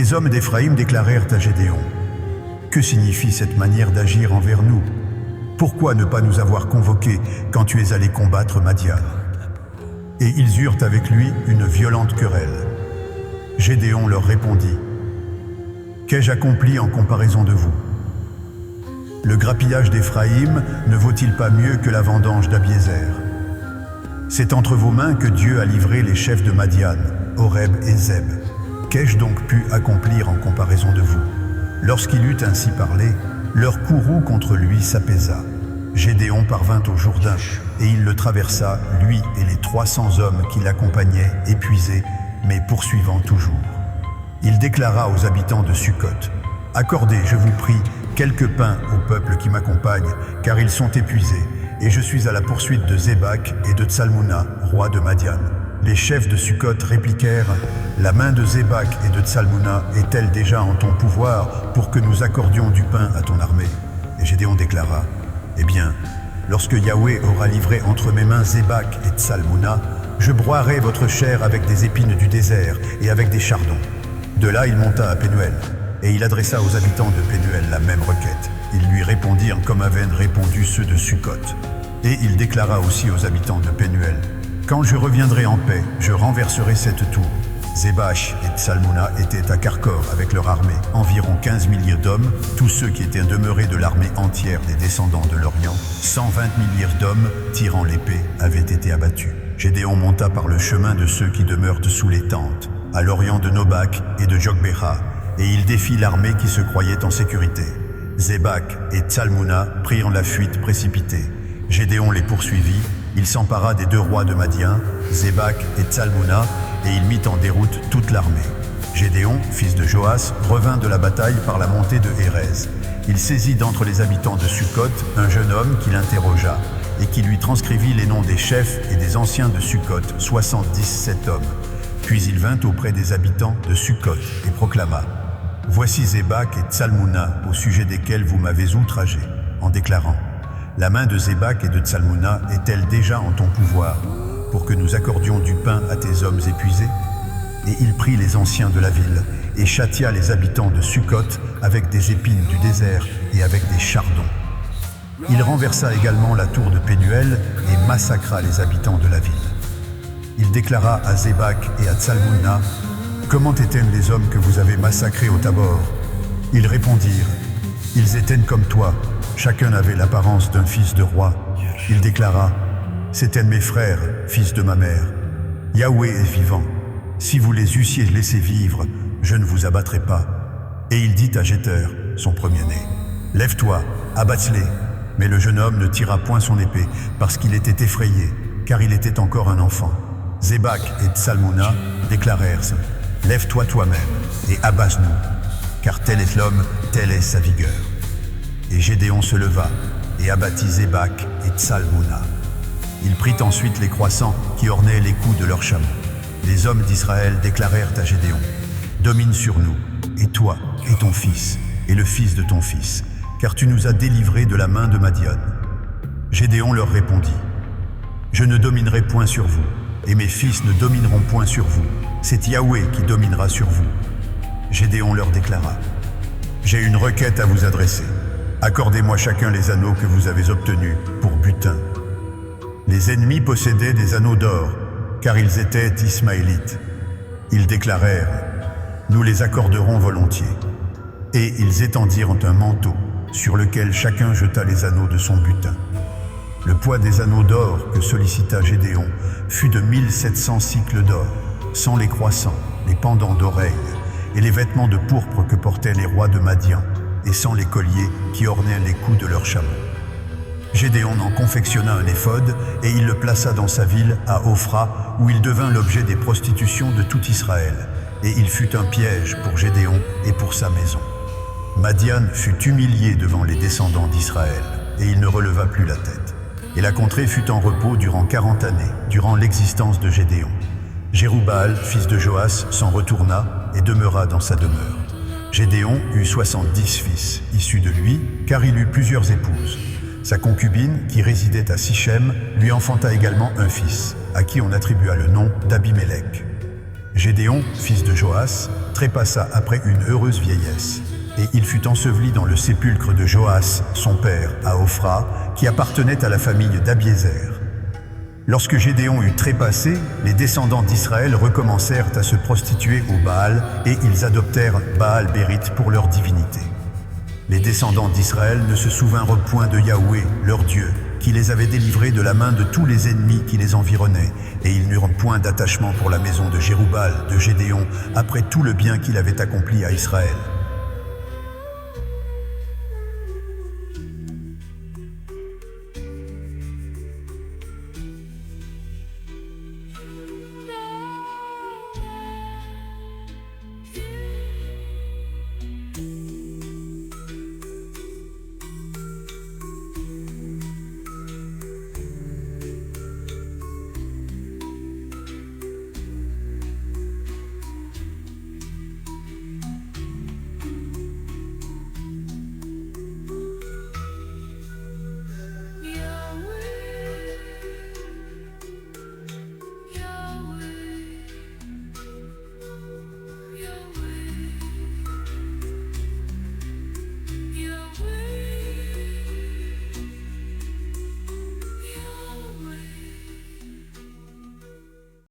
les hommes d'Éphraïm déclarèrent à Gédéon: que signifie cette manière d'agir envers nous? Pourquoi ne pas nous avoir convoqués quand tu es allé combattre Madian? Et ils eurent avec lui une violente querelle. Gédéon leur répondit: qu'ai-je accompli en comparaison de vous? Le grappillage d'Éphraïm ne vaut-il pas mieux que la vendange d'Abiézer? C'est entre vos mains que Dieu a livré les chefs de Madian, Oreb et Zeb. Qu'ai-je donc pu accomplir en comparaison de vous? Lorsqu'il eut ainsi parlé, leur courroux contre lui s'apaisa. Gédéon parvint au Jourdain, et il le traversa, lui et les 300 hommes qui l'accompagnaient, épuisés, mais poursuivant toujours. Il déclara aux habitants de Sukkot: accordez, je vous prie, quelques pains au peuple qui m'accompagne, car ils sont épuisés, et je suis à la poursuite de Zébak et de Tsalmouna, roi de Madian. Les chefs de Sukkot répliquèrent: la main de Zébak et de Tsalmouna est-elle déjà en ton pouvoir pour que nous accordions du pain à ton armée? Et Gédéon déclara: eh bien, lorsque Yahweh aura livré entre mes mains Zébak et Tsalmouna, je broierai votre chair avec des épines du désert et avec des chardons. De là il monta à Pénuel, et il adressa aux habitants de Pénuel la même requête. Ils lui répondirent comme avaient répondu ceux de Sukkot. Et il déclara aussi aux habitants de Pénuel: quand je reviendrai en paix, je renverserai cette tour. Zébach et Tsalmouna étaient à Karkor avec leur armée, environ 15 milliers d'hommes, tous ceux qui étaient demeurés de l'armée entière des descendants de l'Orient. 120 milliers d'hommes, tirant l'épée, avaient été abattus. Gédéon monta par le chemin de ceux qui demeurent sous les tentes, à l'orient de Nobak et de Jogbéha, et il défit l'armée qui se croyait en sécurité. Zébach et Tsalmouna prirent la fuite précipitée. Gédéon les poursuivit, il s'empara des 2 rois de Madian, Zébach et Tsalmouna, et il mit en déroute toute l'armée. Gédéon, fils de Joas, revint de la bataille par la montée de Hérez. Il saisit d'entre les habitants de Sukkot un jeune homme qui l'interrogea, et qui lui transcrivit les noms des chefs et des anciens de Sukkot, 77 hommes. Puis il vint auprès des habitants de Sukkot et proclama: voici Zébach et Tsalmouna, au sujet desquels vous m'avez outragé, en déclarant: la main de Zébach et de Tsalmouna est-elle déjà en ton pouvoir, pour que nous accordions du pain à tes hommes épuisés? Et il prit les anciens de la ville, et châtia les habitants de Sukkot avec des épines du désert et avec des chardons. Il renversa également la tour de Pénuel et massacra les habitants de la ville. Il déclara à Zébach et à Tsalmouna: comment étaient les hommes que vous avez massacrés au Tabor? Ils répondirent: ils étaient comme toi, chacun avait l'apparence d'un fils de roi. Il déclara: c'étaient mes frères, fils de ma mère. Yahweh est vivant. Si vous les eussiez laissés vivre, je ne vous abattrai pas. Et il dit à Jéter, son premier-né: lève-toi, abatte-les. Mais le jeune homme ne tira point son épée, parce qu'il était effrayé, car il était encore un enfant. Zébach et Tsalmouna déclarèrent: lève-toi toi-même, et abasse-nous, car tel est l'homme, telle est sa vigueur. Et Gédéon se leva, et abattit Zébach et Tsalmouna. Il prit ensuite les croissants qui ornaient les coups de leurs chameaux. Les hommes d'Israël déclarèrent à Gédéon: domine sur nous, et toi, et ton fils, et le fils de ton fils, car tu nous as délivrés de la main de Madian. Gédéon leur répondit: je ne dominerai point sur vous, et mes fils ne domineront point sur vous. C'est Yahweh qui dominera sur vous. Gédéon leur déclara: j'ai une requête à vous adresser. Accordez-moi chacun les anneaux que vous avez obtenus pour butin. Les ennemis possédaient des anneaux d'or, car ils étaient ismaélites. Ils déclarèrent: nous les accorderons volontiers. Et ils étendirent un manteau, sur lequel chacun jeta les anneaux de son butin. Le poids des anneaux d'or que sollicita Gédéon fut de 1700 cycles d'or, sans les croissants, les pendants d'oreilles et les vêtements de pourpre que portaient les rois de Madian, et sans les colliers qui ornaient les coups de leurs chameaux. Gédéon en confectionna un éphod, et il le plaça dans sa ville, à Ophra, où il devint l'objet des prostitutions de tout Israël, et il fut un piège pour Gédéon et pour sa maison. Madian fut humilié devant les descendants d'Israël, et il ne releva plus la tête. Et la contrée fut en repos durant 40 années, durant l'existence de Gédéon. Jérubaal, fils de Joas, s'en retourna et demeura dans sa demeure. Gédéon eut 70 fils, issus de lui, car il eut plusieurs épouses. Sa concubine, qui résidait à Sichem, lui enfanta également un fils, à qui on attribua le nom d'Abimélec. Gédéon, fils de Joas, trépassa après une heureuse vieillesse, et il fut enseveli dans le sépulcre de Joas, son père, à Ophra, qui appartenait à la famille d'Abiézer. Lorsque Gédéon eut trépassé, les descendants d'Israël recommencèrent à se prostituer au Baal, et ils adoptèrent Baal-Bérith pour leur divinité. Les descendants d'Israël ne se souvinrent point de Yahweh, leur Dieu, qui les avait délivrés de la main de tous les ennemis qui les environnaient, et ils n'eurent point d'attachement pour la maison de Jérubbal, de Gédéon, après tout le bien qu'il avait accompli à Israël.